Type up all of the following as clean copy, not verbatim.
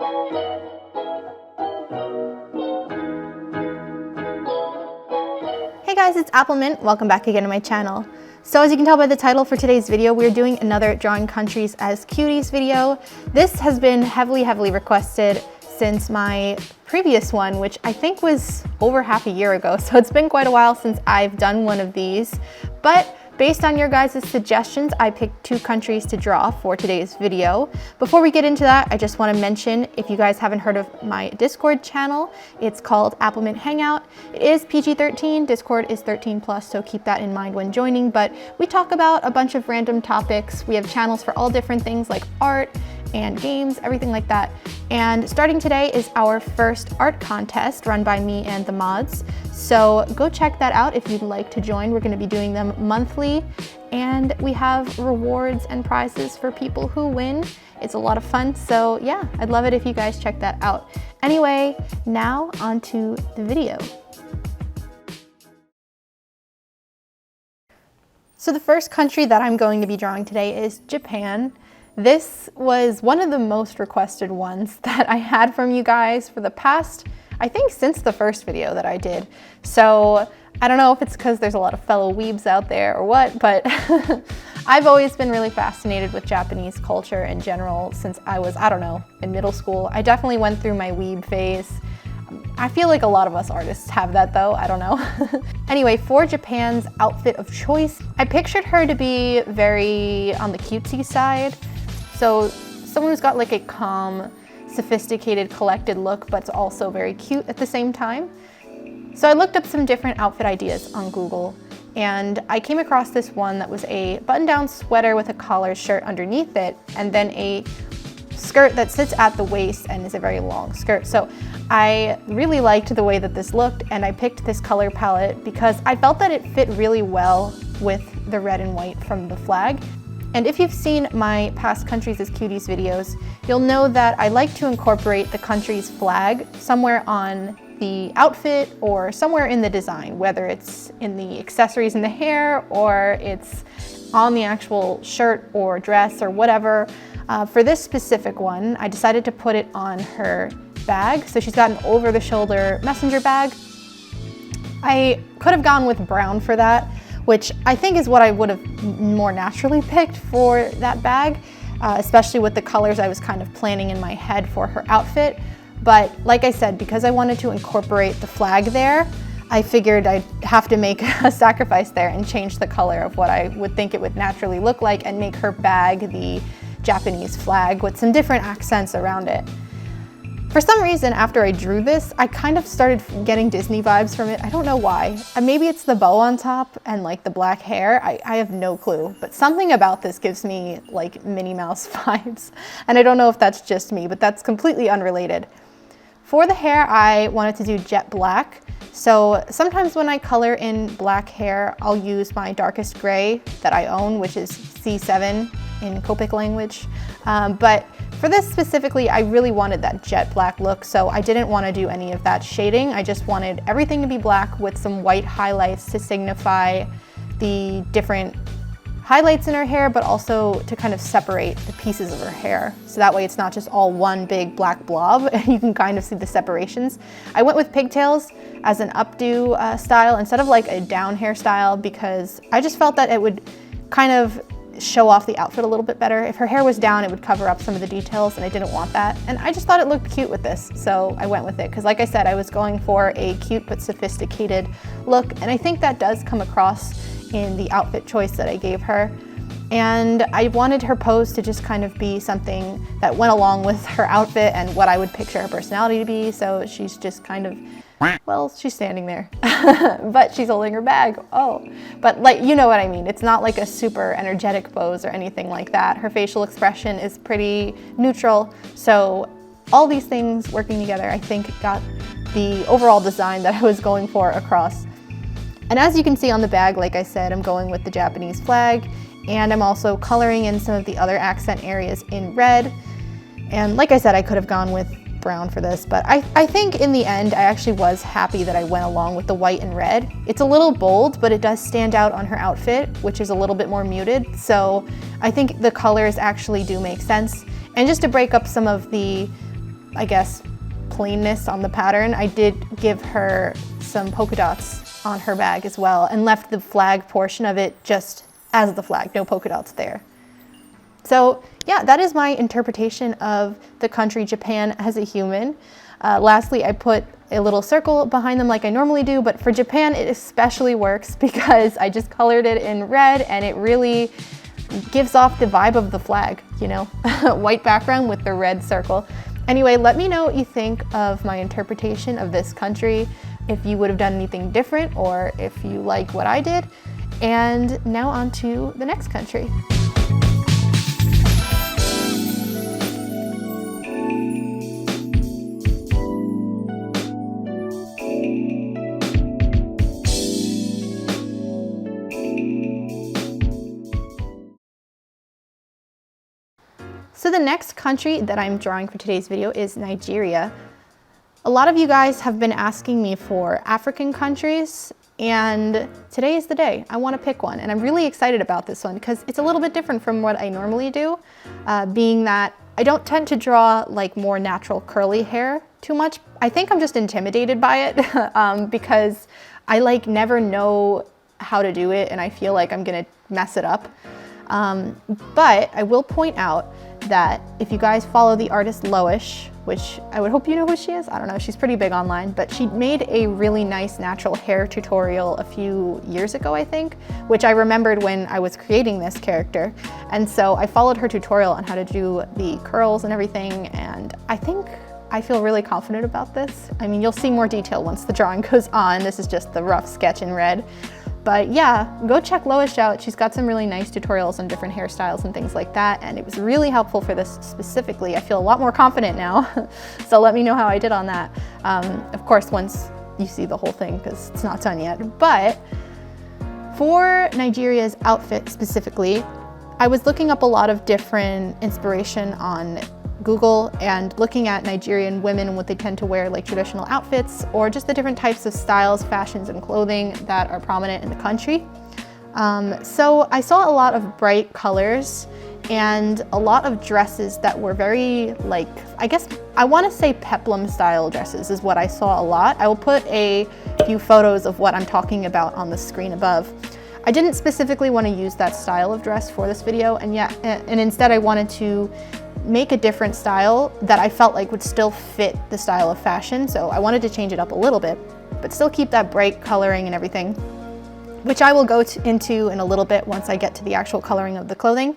Hey guys, it's Applemint. Welcome back again to my channel. So as you can tell by the title for today's video, we're doing another Drawing Countries as Cuties video. This has been heavily requested since my previous one, which I think was over half a year ago. So it's been quite a while since I've done one of these. But based on your guys' suggestions, I picked 2 countries to draw for today's video. Before we get into that, I just want to mention, if you guys haven't heard of my Discord channel, it's called Applemint Hangout. It is PG-13, Discord is 13+, so keep that in mind when joining, but we talk about a bunch of random topics. We have channels for all different things like art and games, everything like that. And starting today is our first art contest run by me and the mods. So go check that out if you'd like to join. We're going to be doing them monthly, and we have rewards and prizes for people who win. It's a lot of fun, so yeah, I'd love it if you guys check that out. Anyway, now onto the video. So the first country that I'm going to be drawing today is Japan. This was one of the most requested ones that I had from you guys for the past, I think since the first video that I did. So I don't know if it's because there's a lot of fellow weebs out there or what, but I've always been really fascinated with Japanese culture in general since I was, I don't know, in middle school. I definitely went through my weeb phase. I feel like a lot of us artists have that though, I don't know. Anyway, for Japan's outfit of choice, I pictured her to be very on the cutesy side. So someone who's got like a calm, sophisticated, collected look, but it's also very cute at the same time. So I looked up some different outfit ideas on Google, and I came across this one that was a button-down sweater with a collared shirt underneath it, and then a skirt that sits at the waist and is a very long skirt. So I really liked the way that this looked, and I picked this color palette because I felt that it fit really well with the red and white from the flag. And if you've seen my past Countries as Cuties videos, you'll know that I like to incorporate the country's flag somewhere on the outfit or somewhere in the design, whether it's in the accessories in the hair or it's on the actual shirt or dress or whatever. For this specific one, I decided to put it on her bag. So she's got an over-the-shoulder messenger bag. I could have gone with brown for that, which I think is what I would have more naturally picked for that bag, especially with the colors I was kind of planning in my head for her outfit. But like I said, because I wanted to incorporate the flag there, I figured I'd have to make a sacrifice there and change the color of what I would think it would naturally look like and make her bag the Japanese flag with some different accents around it. For some reason, after I drew this, I kind of started getting Disney vibes from it. I don't know why. Maybe it's the bow on top and like the black hair. I have no clue, but something about this gives me like Minnie Mouse vibes. And I don't know if that's just me, but that's completely unrelated. For the hair, I wanted to do jet black. So sometimes when I color in black hair, I'll use my darkest gray that I own, which is C7 in Copic language. But for this specifically, I really wanted that jet black look, so I didn't want to do any of that shading. I just wanted everything to be black with some white highlights to signify the different highlights in her hair, but also to kind of separate the pieces of her hair. So that way it's not just all one big black blob, and you can kind of see the separations. I went with pigtails as an updo style instead of like a down hairstyle because I just felt that it would kind of show off the outfit a little bit better. If her hair was down, it would cover up some of the details, and I didn't want that. And I just thought it looked cute with this, so I went with it. Because like I said, I was going for a cute but sophisticated look, and I think that does come across in the outfit choice that I gave her. And I wanted her pose to just kind of be something that went along with her outfit and what I would picture her personality to be. So she's just kind of, well, she's standing there, but she's holding her bag. Oh, but like, you know what I mean? It's not like a super energetic pose or anything like that. Her facial expression is pretty neutral. So all these things working together, I think got the overall design that I was going for across. And as you can see on the bag, like I said, I'm going with the Japanese flag, and I'm also coloring in some of the other accent areas in red. And like I said, I could have gone with brown for this, but I think in the end, I actually was happy that I went along with the white and red. It's a little bold, but it does stand out on her outfit, which is a little bit more muted. So I think the colors actually do make sense. And just to break up some of the I guess, plainness on the pattern, I did give her some polka dots on her bag as well and left the flag portion of it just as the flag, no polka dots there. So yeah, that is my interpretation of the country Japan as a human. Lastly, I put a little circle behind them like I normally do, but for Japan it especially works because I just colored it in red and it really gives off the vibe of the flag, you know, white background with the red circle. Anyway, let me know what you think of my interpretation of this country, if you would have done anything different or if you like what I did. And now on to the next country. So the next country that I'm drawing for today's video is Nigeria. A lot of you guys have been asking me for African countries, and today is the day. I want to pick one, and I'm really excited about this one because it's a little bit different from what I normally do, being that I don't tend to draw like more natural curly hair too much. I think I'm just intimidated by it because I like never know how to do it, and I feel like I'm gonna mess it up. But I will point out that if you guys follow the artist Loish, which I would hope you know who she is, I don't know, she's pretty big online, but she made a really nice natural hair tutorial a few years ago, I think, which I remembered when I was creating this character. And so I followed her tutorial on how to do the curls and everything, and I think I feel really confident about this. I mean, you'll see more detail once the drawing goes on. This is just the rough sketch in red. But yeah, go check Loish out. She's got some really nice tutorials on different hairstyles and things like that, and it was really helpful for this specifically. I feel a lot more confident now, so let me know how I did on that. Of course, once you see the whole thing, because it's not done yet. But for Nigeria's outfit specifically, I was looking up a lot of different inspiration on Google and looking at Nigerian women and what they tend to wear, like traditional outfits or just the different types of styles, fashions, and clothing that are prominent in the country. So I saw a lot of bright colors and a lot of dresses that were very, like, I guess I want to say peplum style dresses is what I saw a lot. I will put a few photos of what I'm talking about on the screen above. I didn't specifically want to use that style of dress for this video, and instead I wanted to make a different style that I felt like would still fit the style of fashion. So I wanted to change it up a little bit, but still keep that bright coloring and everything, which I will go into in a little bit once I get to the actual coloring of the clothing.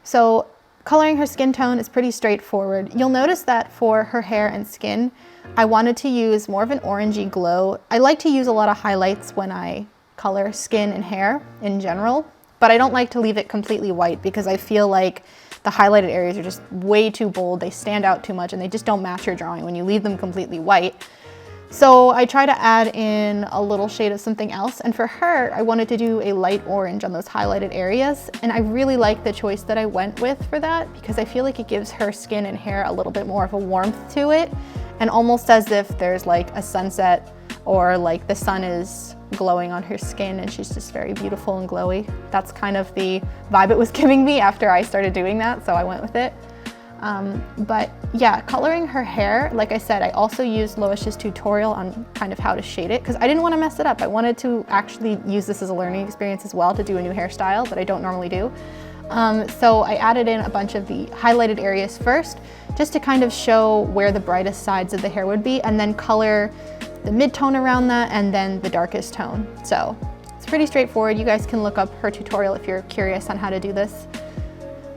So coloring her skin tone is pretty straightforward. You'll notice that for her hair and skin, I wanted to use more of an orangey glow. I like to use a lot of highlights when I color skin and hair in general, but I don't like to leave it completely white because I feel like the highlighted areas are just way too bold. They stand out too much and they just don't match your drawing when you leave them completely white. So I try to add in a little shade of something else. And for her, I wanted to do a light orange on those highlighted areas. And I really like the choice that I went with for that because I feel like it gives her skin and hair a little bit more of a warmth to it. And almost as if there's like a sunset or like the sun is glowing on her skin and she's just very beautiful and glowy. That's kind of the vibe it was giving me after I started doing that, so I went with it. But yeah, coloring her hair, like I said, I also used Loish's tutorial on kind of how to shade it because I didn't want to mess it up. I wanted to actually use this as a learning experience as well to do a new hairstyle that I don't normally do. So I added in a bunch of the highlighted areas first, just to kind of show where the brightest sides of the hair would be, and then color the mid-tone around that and then the darkest tone. So it's pretty straightforward. You guys can look up her tutorial if you're curious on how to do this.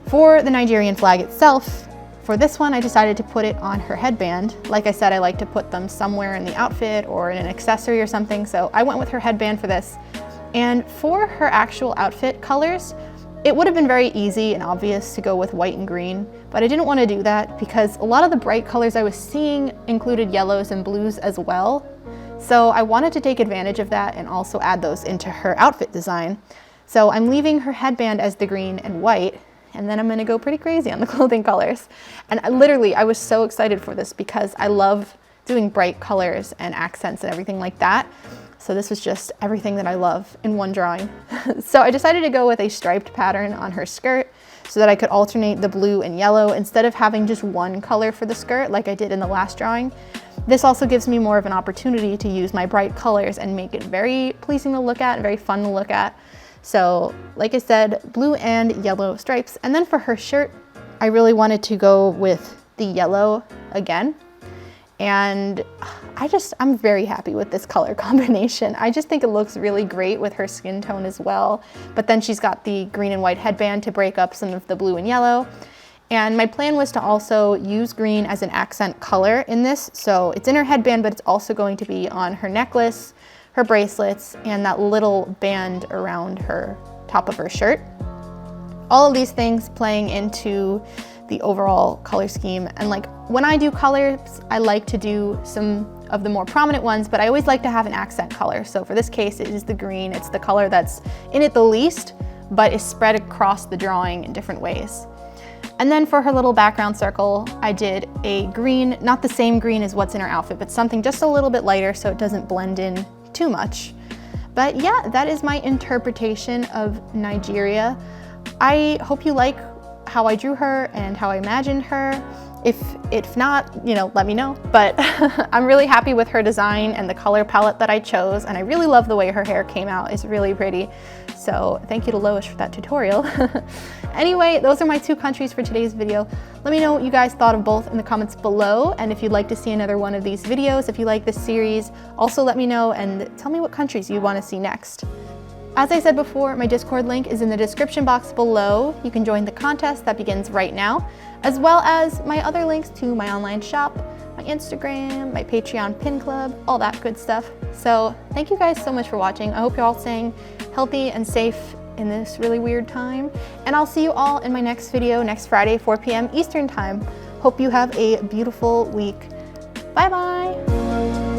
For the Nigerian flag itself, for this one I decided to put it on her headband. Like I said, I like to put them somewhere in the outfit or in an accessory or something, so I went with her headband for this. And for her actual outfit colors, it would have been very easy and obvious to go with white and green, but I didn't want to do that because a lot of the bright colors I was seeing included yellows and blues as well. So I wanted to take advantage of that and also add those into her outfit design. So I'm leaving her headband as the green and white, and then I'm gonna go pretty crazy on the clothing colors. And I was so excited for this because I love doing bright colors and accents and everything like that. So this was just everything that I love in one drawing. So I decided to go with a striped pattern on her skirt. so that I could alternate the blue and yellow instead of having just one color for the skirt like I did in the last drawing. This also gives me more of an opportunity to use my bright colors and make it very pleasing to look at and very fun to look at. So like I said, blue and yellow stripes. And then for her shirt, I really wanted to go with the yellow again. And I'm very happy with this color combination. I just think it looks really great with her skin tone as well. But then she's got the green and white headband to break up some of the blue and yellow. And my plan was to also use green as an accent color in this. So it's in her headband, but it's also going to be on her necklace, her bracelets, and that little band around her top of her shirt. All of these things playing into the overall color scheme. And like when I do colors, I like to do some of the more prominent ones, but I always like to have an accent color. So for this case, it is the green. It's the color that's in it the least, but is spread across the drawing in different ways. And then for her little background circle, I did a green, not the same green as what's in her outfit, but something just a little bit lighter so it doesn't blend in too much. But yeah, that is my interpretation of Nigeria. I hope you like how I drew her and how I imagined her. If not, you know, let me know. But I'm really happy with her design and the color palette that I chose, and I really love the way her hair came out. It's really pretty. So thank you to Lois for that tutorial. Anyway, those are my 2 countries for today's video. Let me know what you guys thought of both in the comments below, and if you'd like to see another one of these videos, if you like this series, also let me know and tell me what countries you want to see next. As I said before, my Discord link is in the description box below. You can join the contest that begins right now, as well as my other links to my online shop, my Instagram, my Patreon pin club, all that good stuff. So thank you guys so much for watching. I hope you're all staying healthy and safe in this really weird time. And I'll see you all in my next video next Friday, 4 p.m. Eastern time. Hope you have a beautiful week. Bye bye.